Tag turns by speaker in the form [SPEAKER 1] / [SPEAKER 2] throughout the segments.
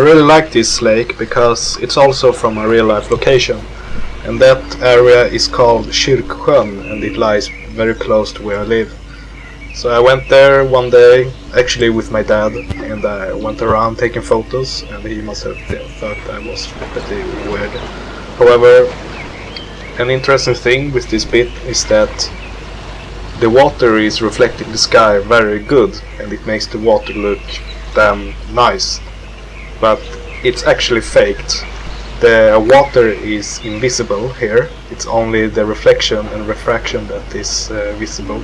[SPEAKER 1] really like this lake because it's also from a real life location, and that area is called Kyrksjön, and it lies very close to where I live. So I went there one day, actually with my dad, and I went around taking photos, and he must have thought I was pretty weird. However, an interesting thing with this bit is that the water is reflecting the sky very good, and it makes the water look damn nice. But it's actually faked. The water is invisible here, it's only the reflection and refraction that is visible.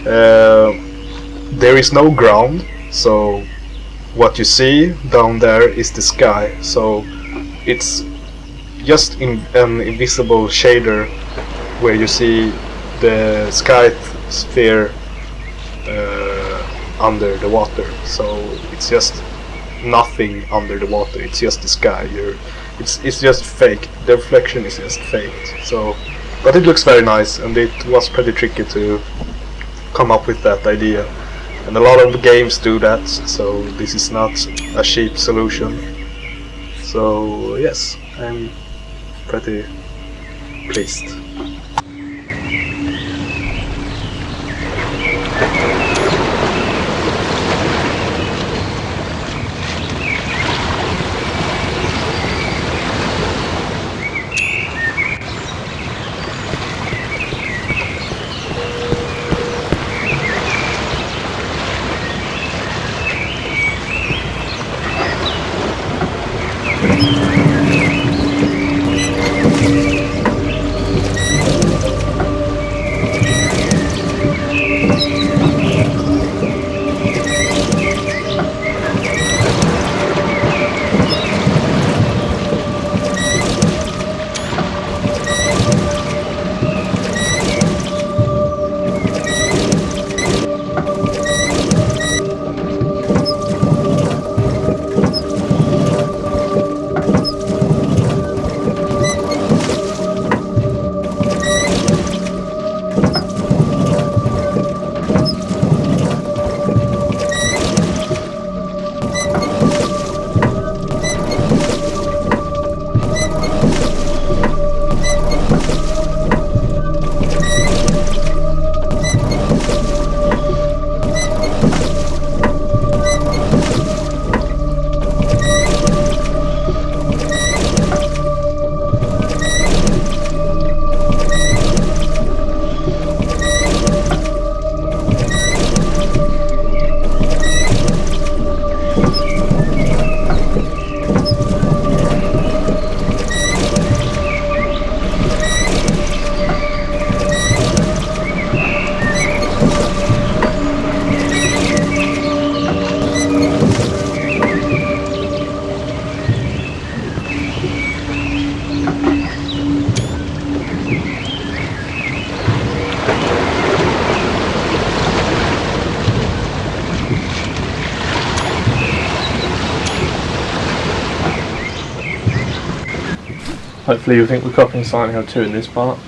[SPEAKER 1] There is no ground, so what you see down there is the sky, so it's just an invisible shader where you see the sky sphere under the water, so it's just nothing under the water, it's just the sky. It's just fake, the reflection is just faked. So, but it looks very nice, and it was pretty tricky to come up with that idea, and a lot of games do that, so this is not a cheap solution. So yes, I'm pretty pleased.
[SPEAKER 2] Hopefully you'll think we're copying Silent Hill 2 in this part.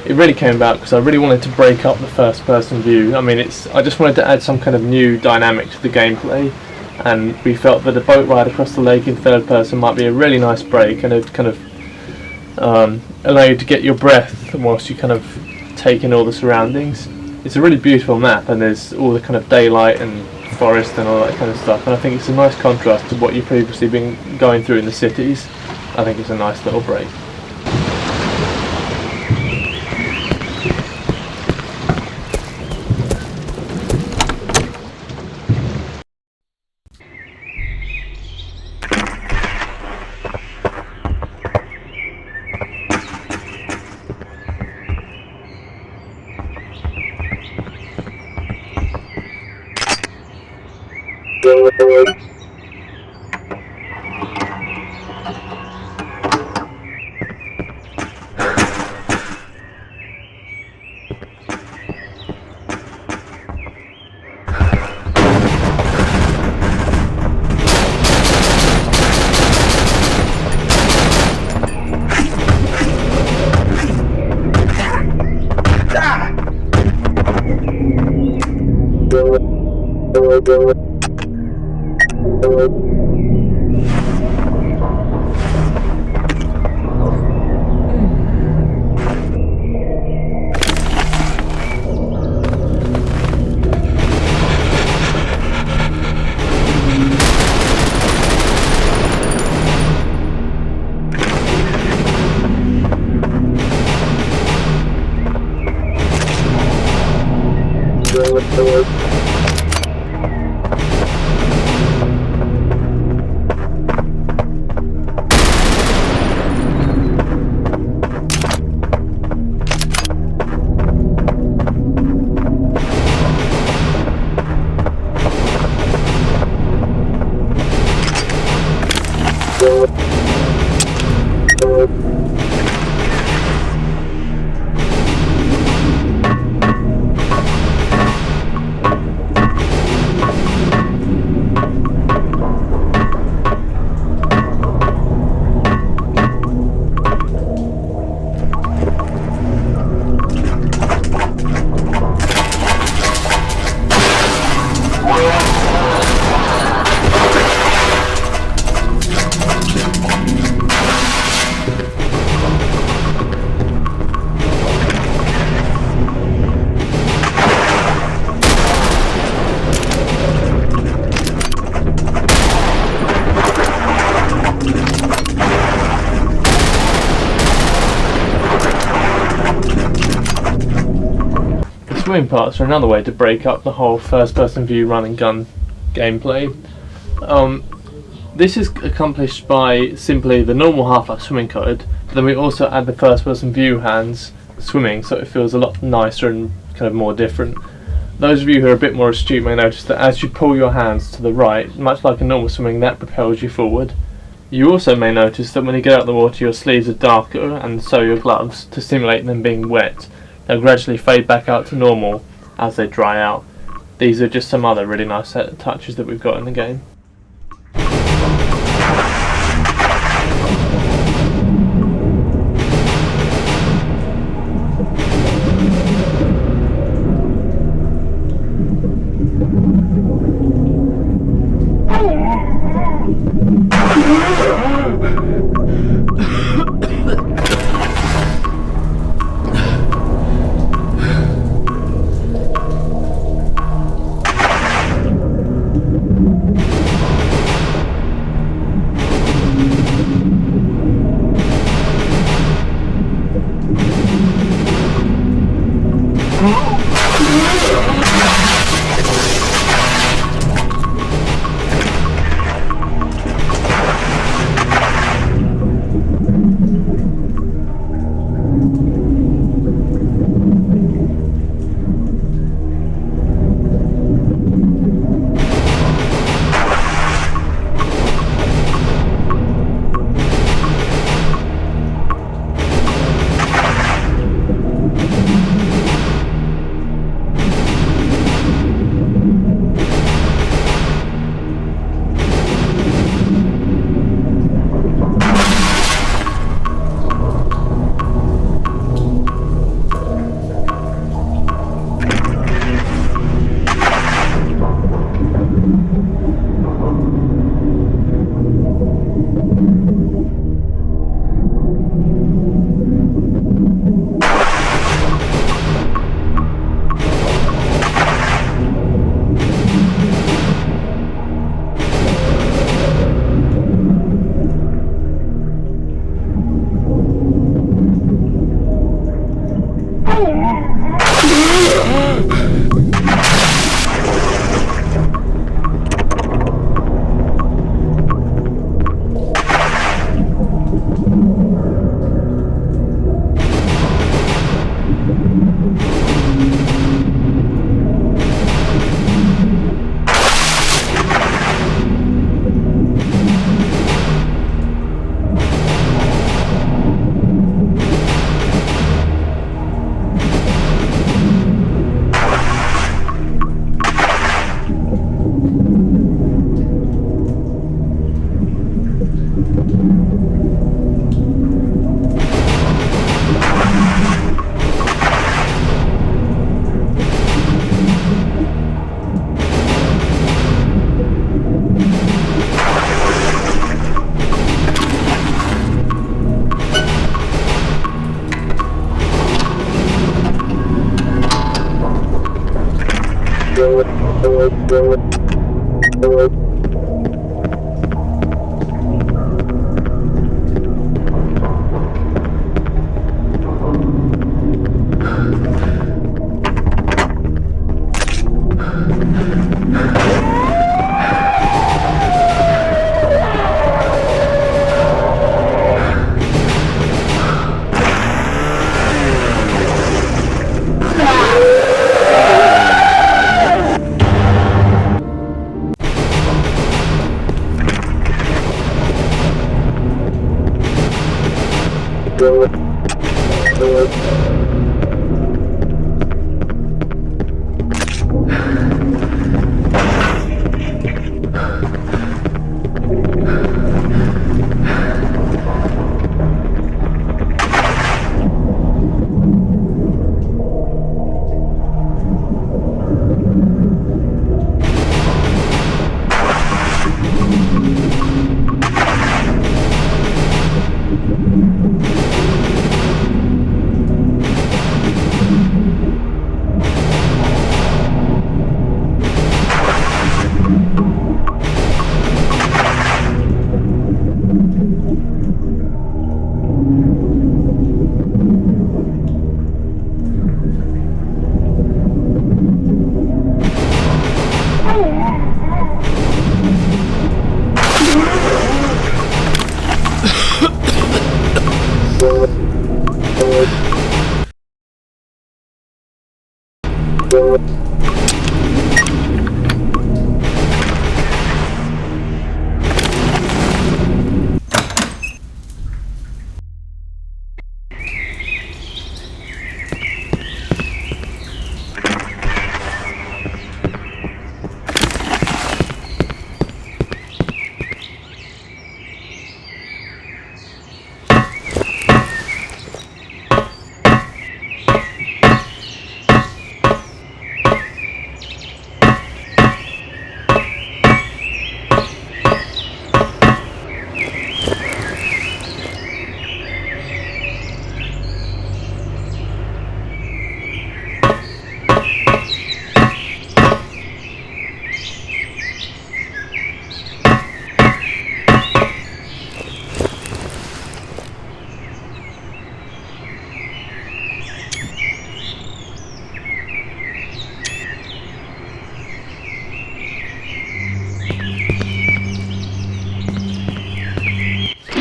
[SPEAKER 2] It really came about because I really wanted to break up the first person view. I mean, I just wanted to add some kind of new dynamic to the gameplay, and we felt that a boat ride across the lake in third person might be a really nice break, and it'd kind of allow you to get your breath whilst you kind of take in all the surroundings. It's a really beautiful map, and there's all the kind of daylight and forest and all that kind of stuff, and I think it's a nice contrast to what you've previously been going through in the cities. I think it's a nice little break. Swimming parts are another way to break up the whole first-person view run and gun gameplay. This is accomplished by simply the normal Half-Life swimming code, but then we also add the first-person view hands swimming, so it feels a lot nicer and kind of more different. Those of you who are a bit more astute may notice that as you pull your hands to the right, much like a normal swimming, that propels you forward. You also may notice that when you get out of the water, your sleeves are darker, and so your gloves, to simulate them being wet. They'll gradually fade back out to normal as they dry out. These are just some other really nice set of touches that we've got in the game.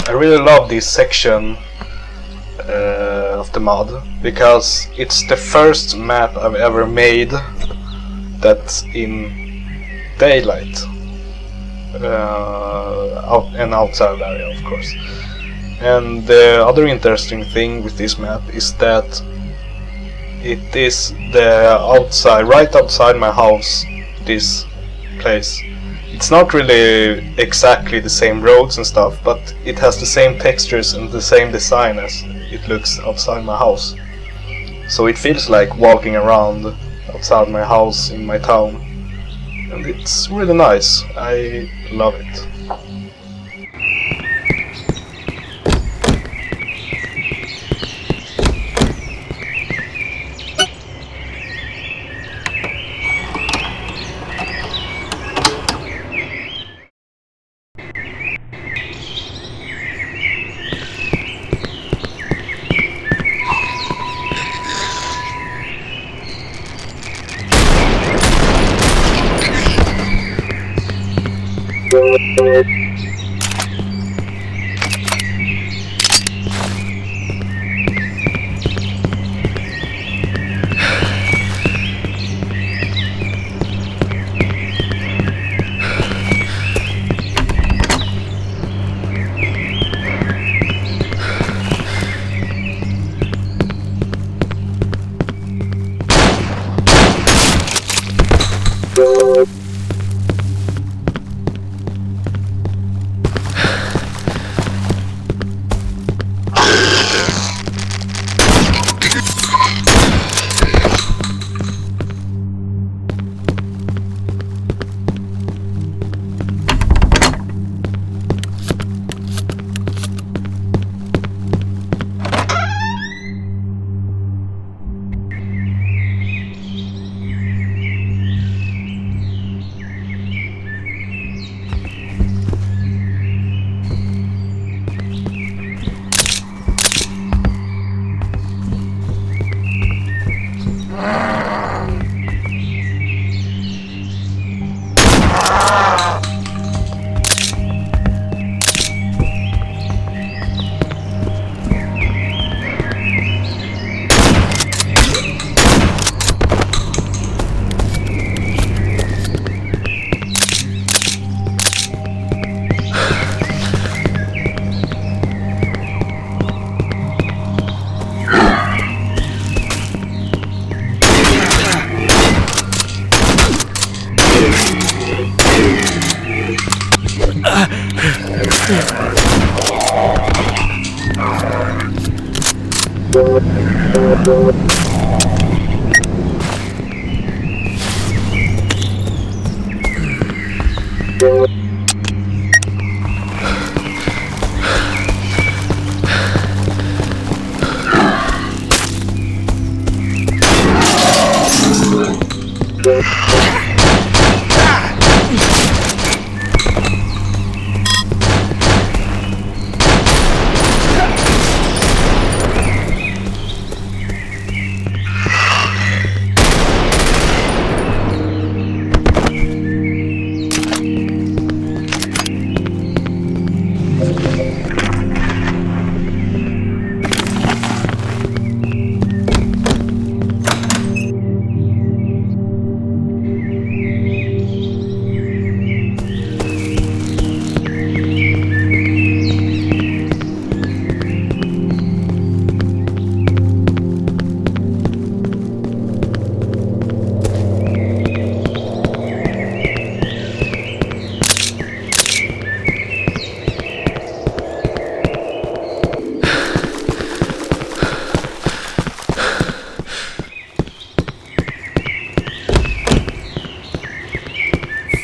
[SPEAKER 1] I really love this section of the mod because it's the first map I've ever made that's in daylight and outside area, of course. And the other interesting thing with this map is that it is the outside, right outside my house, this place. It's not really exactly the same roads and stuff, but it has the same textures and the same design as it looks outside my house. So it feels like walking around outside my house in my town. And it's really nice. I love it.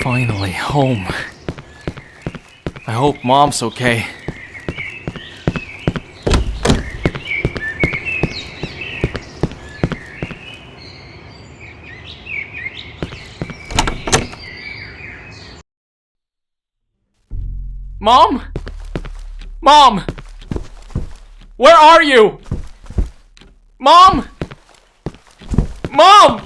[SPEAKER 3] Finally home. I hope Mom's okay. Mom? Mom! Where are you? Mom! Mom!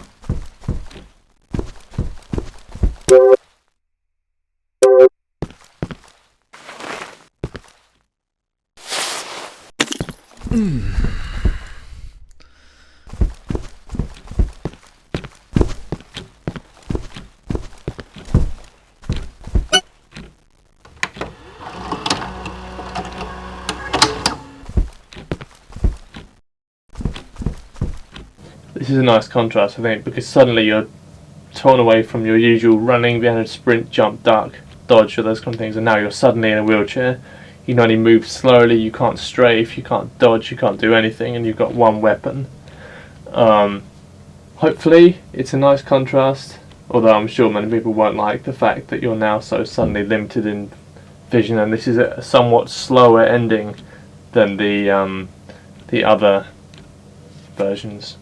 [SPEAKER 2] This is a nice contrast, I think, because suddenly you're torn away from your usual running, being able to sprint, jump, duck, dodge, or those kind of things, and now you're suddenly in a wheelchair. You can only move slowly, you can't strafe, you can't dodge, you can't do anything, and you've got one weapon. Hopefully, it's a nice contrast, although I'm sure many people won't like the fact that you're now so suddenly limited in vision, and this is a somewhat slower ending than the other versions.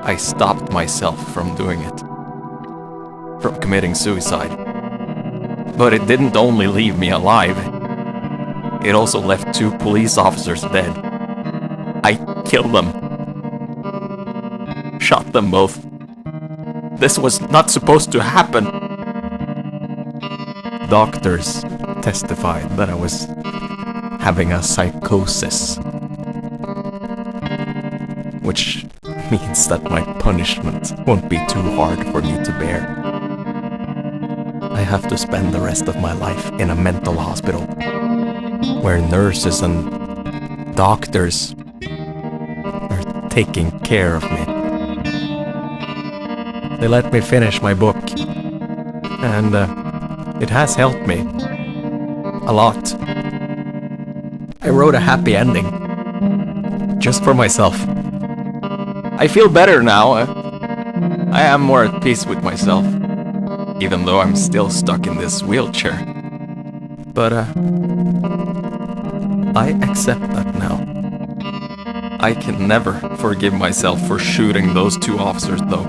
[SPEAKER 3] I stopped myself from doing it, from committing suicide. But it didn't only leave me alive, it also left 2 police officers dead. I killed them. Shot them both. This was not supposed to happen. Doctors testified that I was having a psychosis, which means that my punishment won't be too hard for me to bear. I have to spend the rest of my life in a mental hospital, where nurses and doctors are taking care of me. They let me finish my book, and it has helped me a lot. I wrote a happy ending, just for myself. I feel better now. I am more at peace with myself, even though I'm still stuck in this wheelchair. But I accept that now. I can never forgive myself for shooting those 2 officers, though.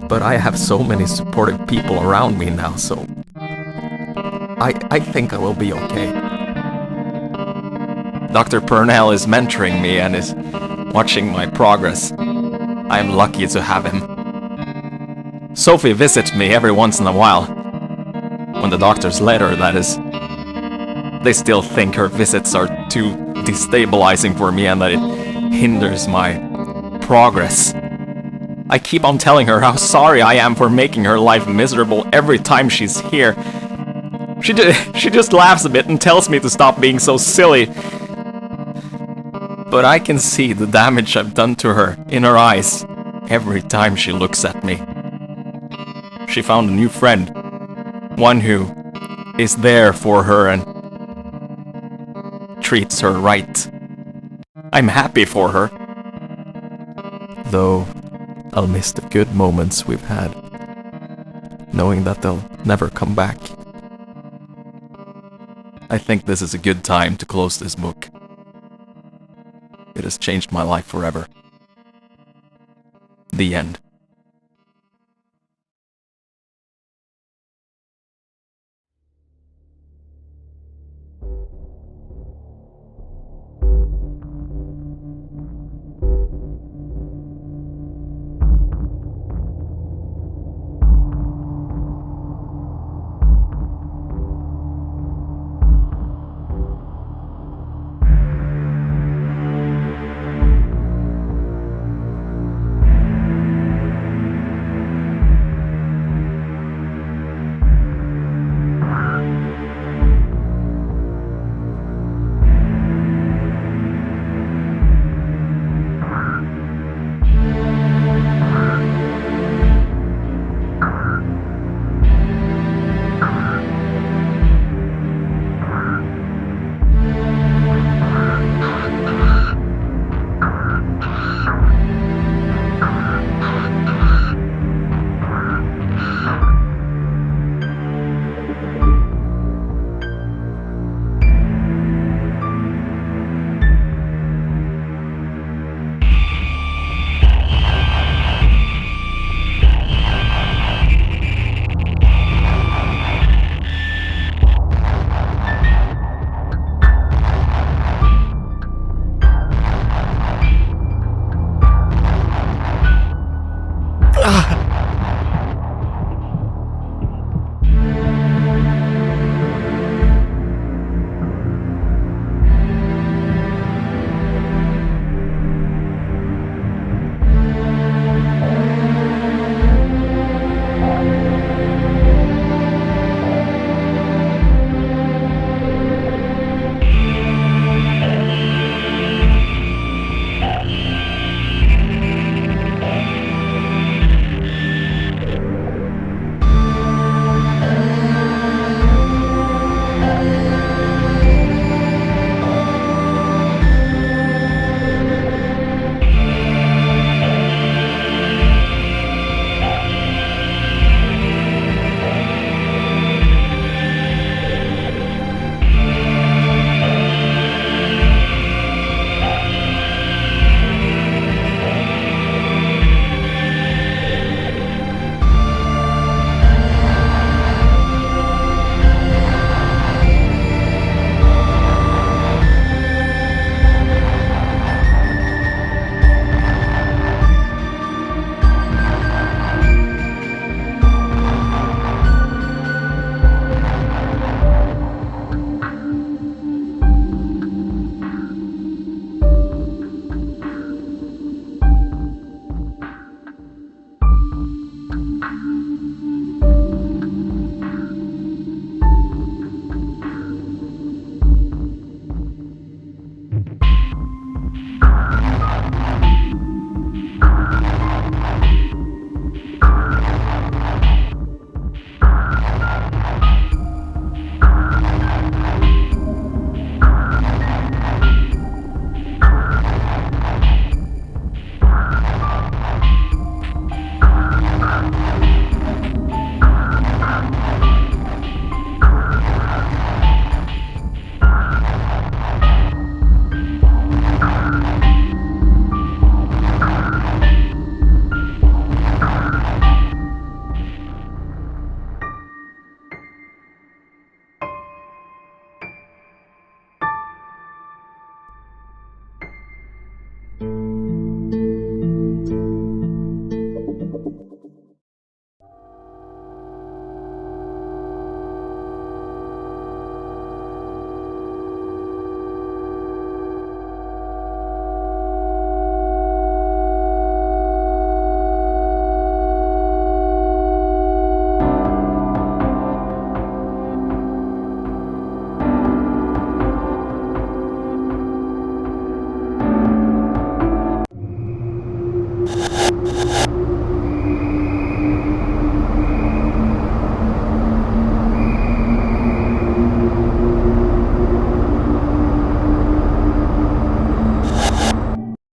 [SPEAKER 3] But I have so many supportive people around me now, so I think I will be okay. Dr. Purnell is mentoring me and is watching my progress. I am lucky to have him. Sophie visits me every once in a while. When the doctors let her, that is. They still think her visits are too destabilizing for me and that it hinders my progress. I keep on telling her how sorry I am for making her life miserable every time she's here. She just laughs a bit and tells me to stop being so silly. But I can see the damage I've done to her in her eyes every time she looks at me. She found a new friend, one who is there for her and treats her right. I'm happy for her, though I'll miss the good moments we've had, knowing that they'll never come back. I think this is a good time to close this book. It has changed my life forever. The end.